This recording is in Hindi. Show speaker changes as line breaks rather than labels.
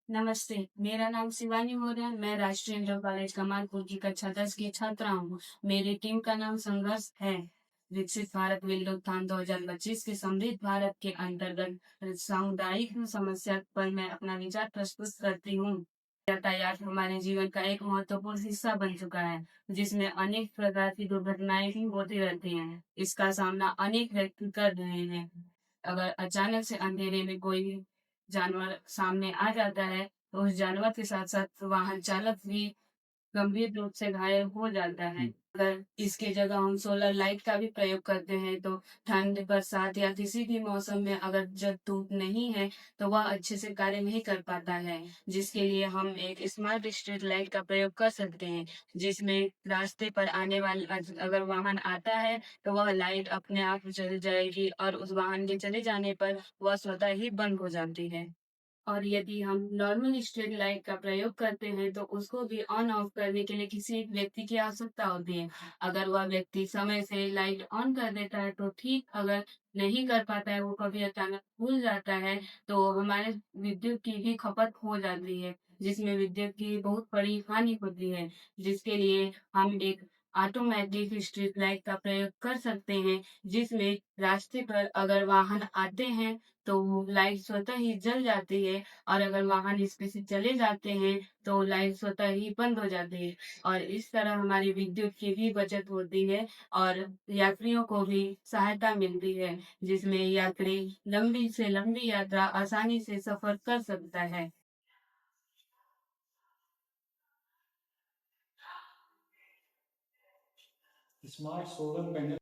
नमस्ते, मेरा नाम शिवानी मौर्य है। मैं राष्ट्रीय इंटर कॉलेज कमालपुर की कक्षा 10 की छात्रा हूँ। मेरी टीम का नाम संघर्ष है। विकसित भारत विल उत्थान 2025 के समृद्ध भारत के अंतर्गत सामुदायिक समस्या पर मैं अपना विचार प्रस्तुत करती हूँ। यातायात हमारे जीवन का एक महत्वपूर्ण हिस्सा बन चुका है, जिसमें अनेक प्रकार की दुर्घटनाएं भी होती रहती हैं। इसका सामना अनेक व्यक्ति कर रहे हैं। अगर अचानक से अंधेरे में कोई जानवर सामने आ जाता है, तो उस जानवर के साथ-साथ वाहन चालक भी गंभीर रूप से घायल हो जाता है। अगर इसकी जगह हम सोलर लाइट का भी प्रयोग करते हैं, तो ठंड, बरसात या किसी भी मौसम में अगर जब धूप नहीं है, तो वह अच्छे से कार्य नहीं कर पाता है, जिसके लिए हम एक स्मार्ट स्ट्रीट लाइट का प्रयोग कर सकते हैं, जिसमें रास्ते पर आने वाले अगर वाहन आता है, तो वह लाइट अपने आप जल जाएगी और उस वाहन के चले जाने पर वह स्वतः ही बंद हो जाती है। और यदि हम नॉर्मल स्ट्रीट लाइट का प्रयोग करते हैं, तो उसको भी ऑन ऑफ करने के लिए किसी एक व्यक्ति की आवश्यकता होती है। अगर वह व्यक्ति समय से लाइट ऑन कर देता है तो ठीक, अगर नहीं कर पाता है, वो कभी अचानक भूल जाता है, तो हमारे विद्युत की भी खपत हो जाती है, जिसमें विद्युत की बहुत बड़ी हानि होती है, जिसके लिए हम एक ऑटोमेटिक स्ट्रीट लाइट का प्रयोग कर सकते हैं, जिसमें रास्ते पर अगर वाहन आते हैं, तो वो लाइट स्वतः ही जल जाती है और अगर वाहन इसमें से चले जाते हैं, तो लाइट स्वतः ही बंद हो जाती है और इस तरह हमारी विद्युत की भी बचत होती है और यात्रियों को भी सहायता मिलती है, जिसमें यात्री लंबी से लंबी यात्रा आसानी से सफर कर सकता है।
Smart solar panel